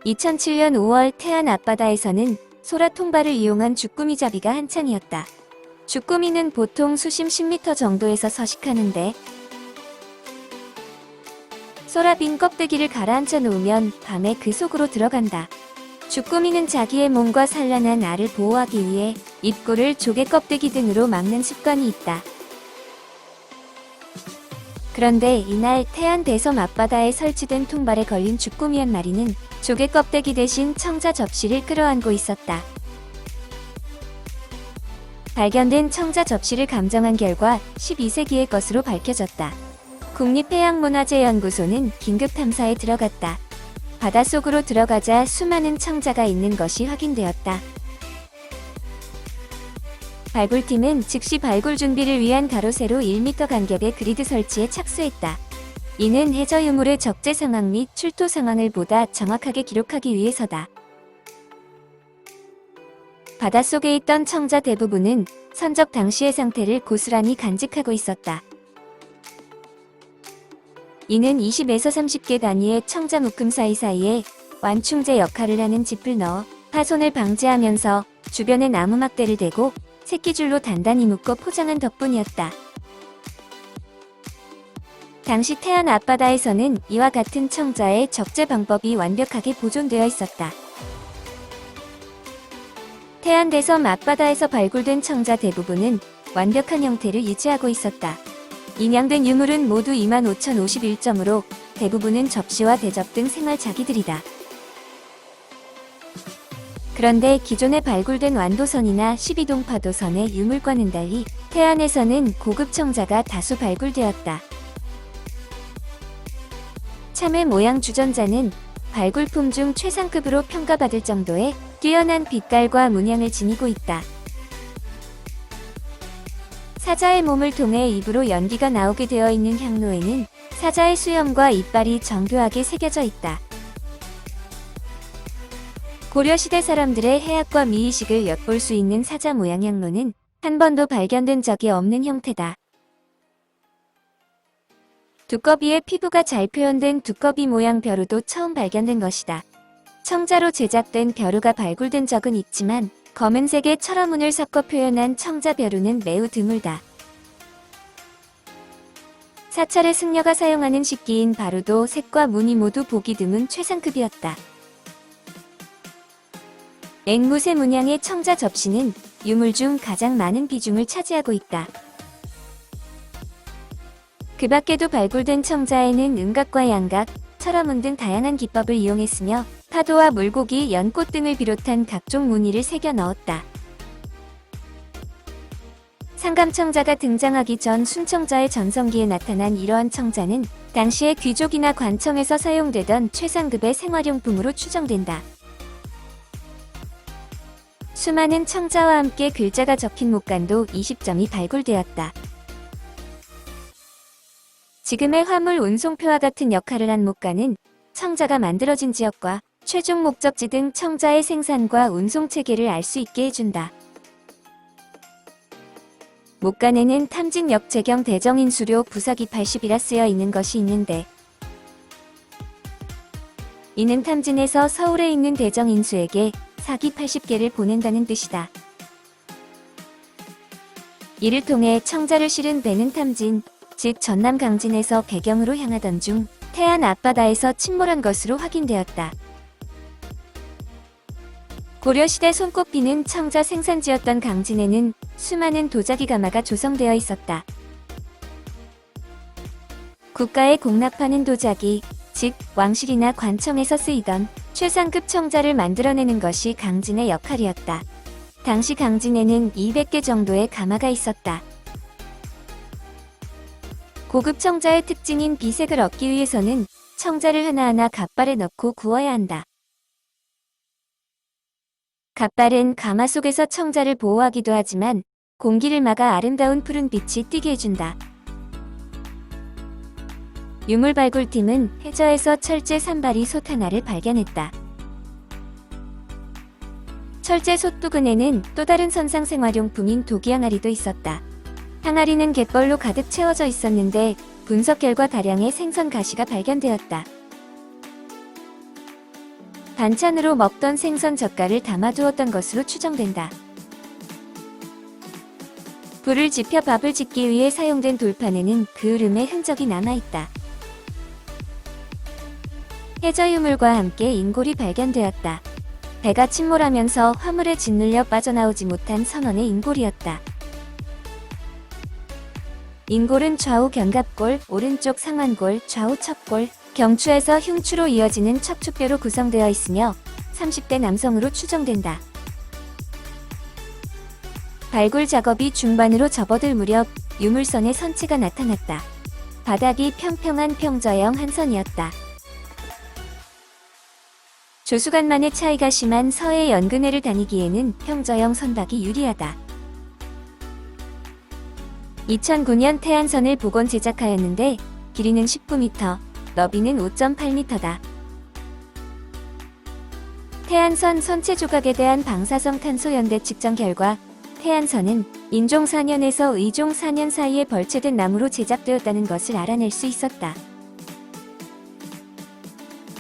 2007년 5월 태안 앞바다에서는 소라 통발을 이용한 주꾸미 잡이가 한창이었다. 주꾸미는 보통 수심 10m 정도에서 서식하는데 소라 빈 껍데기를 가라앉혀 놓으면 밤에 그 속으로 들어간다. 주꾸미는 자기의 몸과 산란한 알을 보호하기 위해 입구를 조개 껍데기 등으로 막는 습관이 있다. 그런데 이날 태안 대섬 앞바다에 설치된 통발에 걸린 주꾸미 한 마리는 조개 껍데기 대신 청자 접시를 끌어안고 있었다. 발견된 청자 접시를 감정한 결과 12세기의 것으로 밝혀졌다. 국립해양문화재연구소는 긴급 탐사에 들어갔다. 바닷속으로 들어가자 수많은 청자가 있는 것이 확인되었다. 발굴팀은 즉시 발굴 준비를 위한 가로 세로 1m 간격의 그리드 설치에 착수했다. 이는 해저 유물의 적재 상황 및 출토 상황을 보다 정확하게 기록하기 위해서다. 바닷속에 있던 청자 대부분은 선적 당시의 상태를 고스란히 간직하고 있었다. 이는 20에서 30개 단위의 청자 묶음 사이사이에 완충제 역할을 하는 짚을 넣어 파손을 방지하면서 주변에 나무 막대를 대고 새끼줄로 단단히 묶어 포장한 덕분이었다. 당시 태안 앞바다에서는 이와 같은 청자의 적재 방법이 완벽하게 보존되어 있었다. 태안 대섬 앞바다에서 발굴된 청자 대부분은 완벽한 형태를 유지하고 있었다. 인양된 유물은 모두 25,051점으로 대부분은 접시와 대접 등 생활 자기들이다. 그런데 기존에 발굴된 완도선이나 12동 파도선의 유물과는 달리 태안에서는 고급 청자가 다수 발굴되었다. 참외 모양 주전자는 발굴품 중 최상급으로 평가받을 정도의 뛰어난 빛깔과 문양을 지니고 있다. 사자의 몸을 통해 입으로 연기가 나오게 되어 있는 향로에는 사자의 수염과 이빨이 정교하게 새겨져 있다. 고려시대 사람들의 해학과 미의식을 엿볼 수 있는 사자 모양 향로는 한 번도 발견된 적이 없는 형태다. 두꺼비의 피부가 잘 표현된 두꺼비 모양 벼루도 처음 발견된 것이다. 청자로 제작된 벼루가 발굴된 적은 있지만 검은색의 철화문을 섞어 표현한 청자 벼루는 매우 드물다. 사찰의 승려가 사용하는 식기인 바루도 색과 무늬 모두 보기 드문 최상급이었다. 앵무새 문양의 청자 접시는 유물 중 가장 많은 비중을 차지하고 있다. 그 밖에도 발굴된 청자에는 음각과 양각, 철화문 등 다양한 기법을 이용했으며 파도와 물고기, 연꽃 등을 비롯한 각종 무늬를 새겨 넣었다. 상감청자가 등장하기 전 순청자의 전성기에 나타난 이러한 청자는 당시의 귀족이나 관청에서 사용되던 최상급의 생활용품으로 추정된다. 수많은 청자와 함께 글자가 적힌 목간도 20점이 발굴되었다. 지금의 화물 운송표와 같은 역할을 한 목간은 청자가 만들어진 지역과 최종 목적지 등 청자의 생산과 운송 체계를 알 수 있게 해준다. 목간에는 탐진 역재경 대정인수료 부사기 80이라 쓰여 있는 것이 있는데 이는 탐진에서 서울에 있는 대정인수에게 사기 80개를 보낸다는 뜻이다. 이를 통해 청자를 실은 배는 탐진, 즉 전남 강진에서 배경으로 향하던 중 태안 앞바다에서 침몰한 것으로 확인되었다. 고려시대 손꼽히는 청자 생산지였던 강진에는 수많은 도자기 가마가 조성되어 있었다. 국가에 공납하는 도자기, 즉 왕실이나 관청에서 쓰이던 최상급 청자를 만들어내는 것이 강진의 역할이었다. 당시 강진에는 200개 정도의 가마가 있었다. 고급 청자의 특징인 비색을 얻기 위해서는 청자를 하나하나 갓발에 넣고 구워야 한다. 갓발은 가마 속에서 청자를 보호하기도 하지만 공기를 막아 아름다운 푸른 빛이 띄게 해준다. 유물 발굴팀은 해저에서 철제 산발이 솥 하나를 발견했다. 철제 솥 부근에는 또 다른 선상 생활용품인 도기 항아리도 있었다. 항아리는 갯벌로 가득 채워져 있었는데 분석 결과 다량의 생선 가시가 발견되었다. 반찬으로 먹던 생선 젓갈을 담아두었던 것으로 추정된다. 불을 지펴 밥을 짓기 위해 사용된 돌판에는 그 으름의 흔적이 남아있다. 해저 유물과 함께 인골이 발견되었다. 배가 침몰하면서 화물에 짓눌려 빠져나오지 못한 선원의 인골이었다. 인골은 좌우 견갑골, 오른쪽 상완골, 좌우 척골, 경추에서 흉추로 이어지는 척추뼈로 구성되어 있으며 30대 남성으로 추정된다. 발굴 작업이 중반으로 접어들 무렵 유물선의 선체가 나타났다. 바닥이 평평한 평저형 한선이었다. 조수간만의 차이가 심한 서해 연근해를 다니기에는 평저형 선박이 유리하다. 2009년 태안선을 복원 제작하였는데 길이는 19m, 너비는 5.8m다. 태안선 선체 조각에 대한 방사성 탄소 연대 측정 결과 태안선은 인종 4년에서 의종 4년 사이에 벌채된 나무로 제작되었다는 것을 알아낼 수 있었다.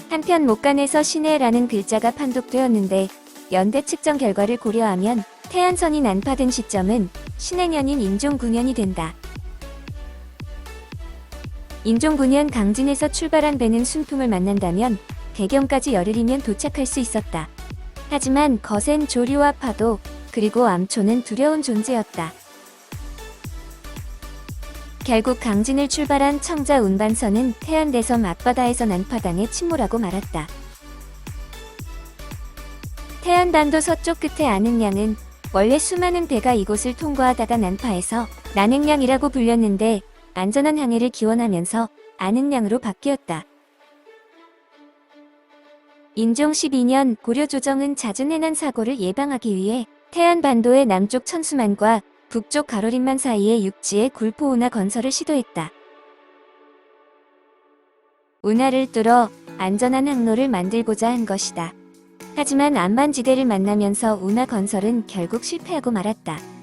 한편 목간에서 신해라는 글자가 판독되었는데 연대 측정 결과를 고려하면 태안선이 난파된 시점은 신해년인 인종 9년이 된다. 인종 9년 강진에서 출발한 배는 순풍을 만난다면 대경까지 열흘이면 도착할 수 있었다. 하지만 거센 조류와 파도, 그리고 암초는 두려운 존재였다. 결국 강진을 출발한 청자 운반선은 태안대섬 앞바다에서 난파당해 침몰하고 말았다. 태안반도 서쪽 끝의 안흥량은 원래 수많은 배가 이곳을 통과하다가 난파해서 난흥량이라고 불렸는데 안전한 항해를 기원하면서 안흥량으로 바뀌었다. 인종 12년 고려 조정은 잦은 해난 사고를 예방하기 위해 태안반도의 남쪽 천수만과 북쪽 가로림만 사이의 육지에 굴포 운하 건설을 시도했다. 운하를 뚫어 안전한 항로를 만들고자 한 것이다. 하지만 안반지대를 만나면서 운하 건설은 결국 실패하고 말았다.